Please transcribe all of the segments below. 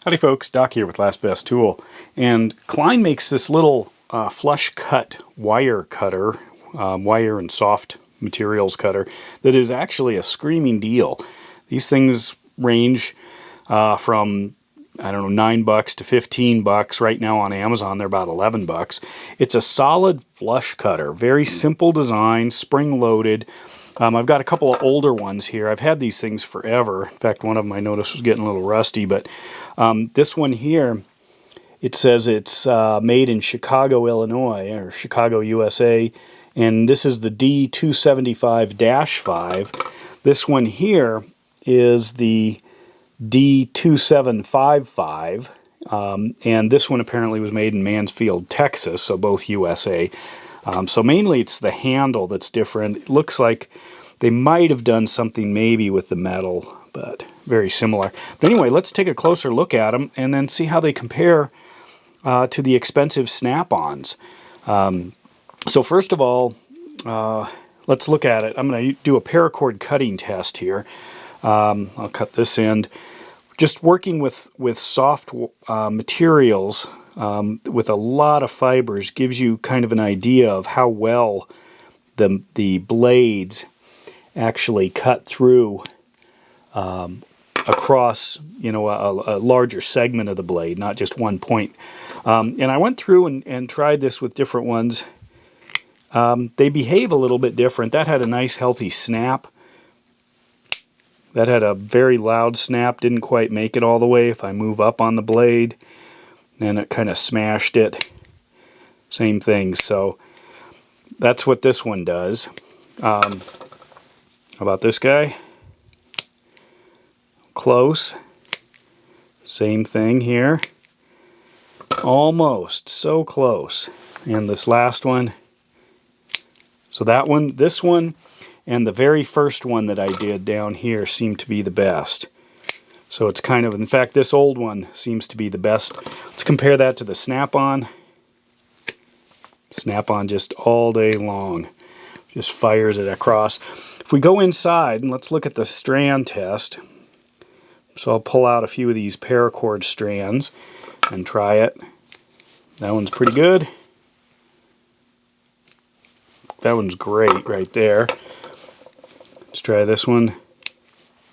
Howdy folks, Doc here with Last Best Tool. And Klein makes this little flush cut wire cutter, wire and soft materials cutter, that is actually a screaming deal. These things range from, I don't know, $9 to $15. Right now on Amazon they're about $11. It's a solid flush cutter, very simple design, spring loaded. I've got a couple of older ones here. I've had these things forever. In fact, one of them I noticed was getting a little rusty, but this one here, it says it's made in Chicago, Illinois, or Chicago, USA, and this is the D275-5. This one here is the D2755, and this one apparently was made in Mansfield, Texas, so both USA. So mainly it's the handle that's different. It looks like they might have done something maybe with the metal, but very similar. But anyway, let's take a closer look at them and then see how they compare to the expensive snap-ons. So first of all, let's look at it. I'm going to do a paracord cutting test here. I'll cut this end. Just working with soft materials with a lot of fibers gives you kind of an idea of how well the blades actually cut through across, you know, a larger segment of the blade, not just one point. And I went through and tried this with different ones. They behave a little bit different. That had a nice healthy snap. That had a very loud snap, didn't quite make it all the way. If I move up on the blade, then it kind of smashed it. Same thing, so that's what this one does. How about this guy? Close. Same thing here. Almost, so close. And this last one. So that one, this one, and the very first one that I did down here seemed to be the best. So it's kind of, in fact, this old one seems to be the best. Let's compare that to the snap-on. Snap-on just all day long. Just fires it across. If we go inside, and let's look at the strand test. So I'll pull out a few of these paracord strands and try it. That one's pretty good. That one's great right there. Let's try this one.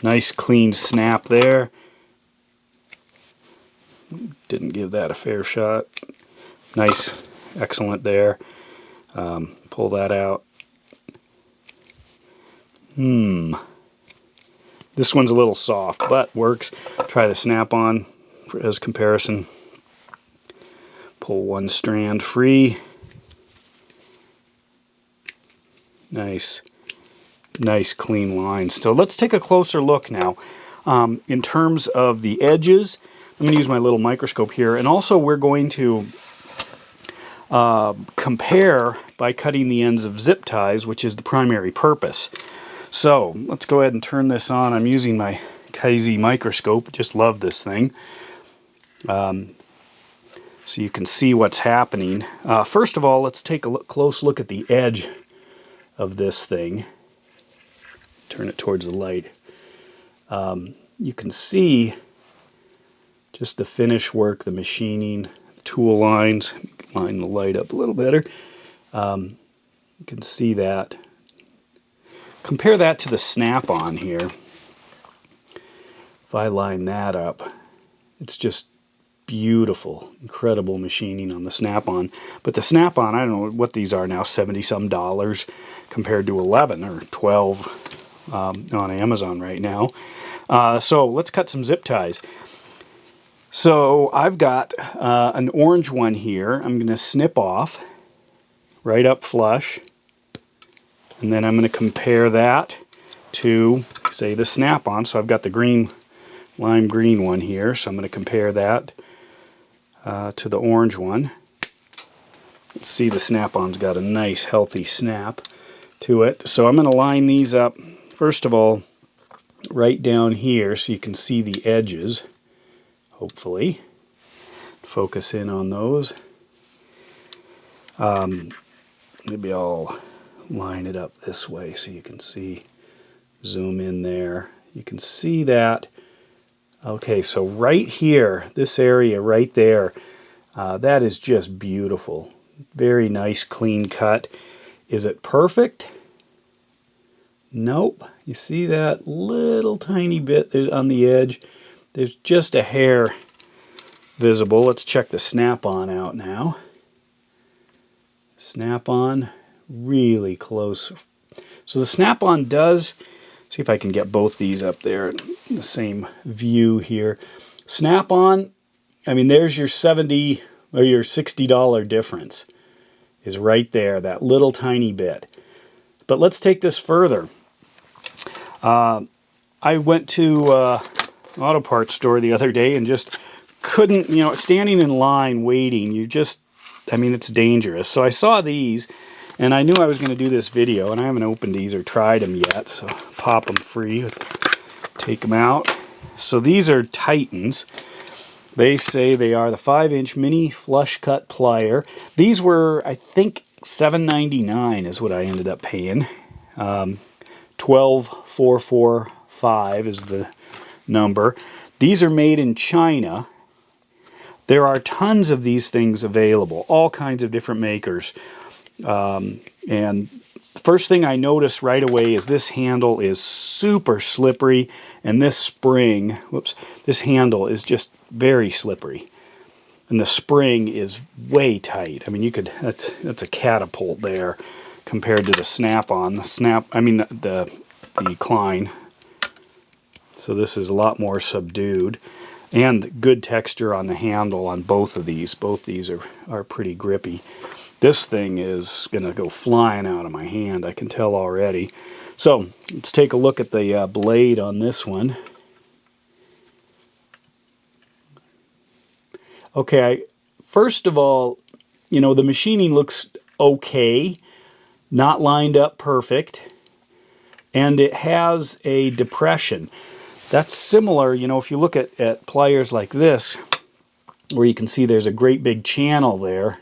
Nice clean snap there. Didn't give that a fair shot. Nice, excellent there. Pull that out. This one's a little soft, but works. Try the snap-on as comparison. Pull one strand free. Nice. Nice clean lines. So let's take a closer look now. In terms of the edges, I'm going to use my little microscope here, and also we're going to compare by cutting the ends of zip ties, which is the primary purpose. So let's go ahead and turn this on. I'm using my Kaise microscope. Just love this thing. So you can see what's happening. First of all, let's take a close look at the edge of this thing. Turn it towards the light. You can see just the finish work, the machining, the tool lines. Line the light up a little better. You can see that. Compare that to the snap-on here. If I line that up, it's just beautiful, incredible machining on the snap-on. But the snap-on, I don't know what these are now, $70-some compared to 11 or 12 on Amazon right now. So let's cut some zip ties. So I've got an orange one here. I'm going to snip off right up flush, and then I'm going to compare that to, say, the snap-on. So I've got the green, lime green one here, so I'm going to compare that to the orange one. Let's see, the snap-on's got a nice healthy snap to it. So I'm going to line these up, first of all, right down here so you can see the edges, hopefully. Focus in on those. Maybe I'll line it up this way so you can see, zoom in there. You can see that Okay, so right here, this area right there, that is just beautiful. Very nice, clean cut. Is it perfect? Nope. You see that little tiny bit on the edge? There's just a hair visible. Let's check the snap-on out now. Snap-on, really close. So the snap-on does, see if I can get both these up there in the same view here. Snap-on, I mean, there's your $70 or your $60 difference is right there, that little tiny bit. But let's take this further. I went to an auto parts store the other day and just couldn't, you know, standing in line waiting, you just, I mean, it's dangerous. So I saw these and I knew I was going to do this video, and I haven't opened these or tried them yet, so pop them free, take them out. So these are Titans. They say they are the 5-inch mini flush cut plier. These were, I think, $7.99 is what I ended up paying. 12445 is the number. These are made in China. There are tons of these things available, all kinds of different makers. And the first thing I noticed right away is this handle is super slippery, and this spring, whoops, this handle is just very slippery. And the spring is way tight. I mean, you could, that's a catapult there compared to the snap-on. The Klein. So this is a lot more subdued. And good texture on the handle on both of these. Both these are pretty grippy. This thing is going to go flying out of my hand, I can tell already. So let's take a look at the blade on this one. Okay, first of all, you know, the machining looks okay, not lined up perfect, and it has a depression. That's similar, you know, if you look at pliers like this, where you can see there's a great big channel there.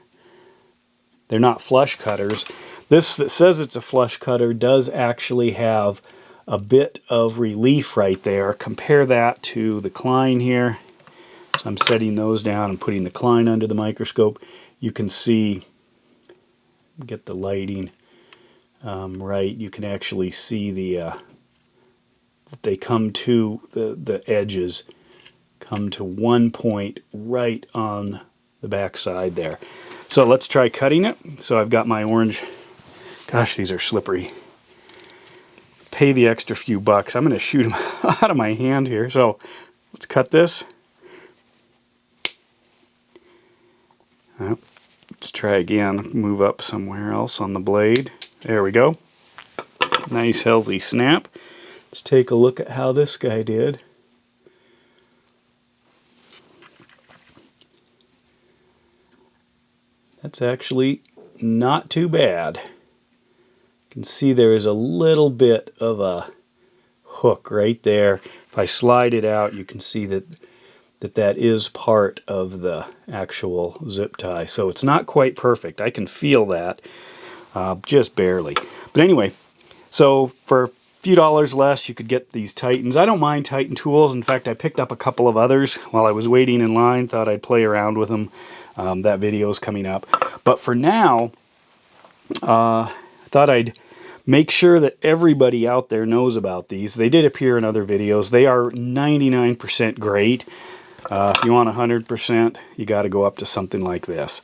They're not flush cutters. This that says it's a flush cutter does actually have a bit of relief right there. Compare that to the Klein here. So I'm setting those down and putting the Klein under the microscope. You can see, get the lighting right, you can actually see the they come to, the edges come to one point right on the back side there. So let's try cutting it. So I've got my orange, gosh, these are slippery. Pay the extra few bucks. I'm going to shoot them out of my hand here. So let's cut this. Let's try again, move up somewhere else on the blade. There we go. Nice healthy snap. Let's take a look at how this guy did. That's actually not too bad. You can see there is a little bit of a hook right there. If I slide it out, you can see that is part of the actual zip tie. So it's not quite perfect. I can feel that, just barely. But anyway, so for a few dollars less, you could get these Titans. I don't mind Titan tools. In fact, I picked up a couple of others while I was waiting in line. Thought I'd play around with them. That video is coming up. But for now, I thought I'd make sure that everybody out there knows about these. They did appear in other videos. They are 99% great. If you want 100%, you got to go up to something like this.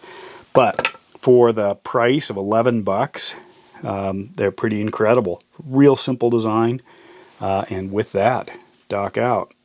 But for the price of 11 bucks, they're pretty incredible. Real simple design. And with that, Doc out.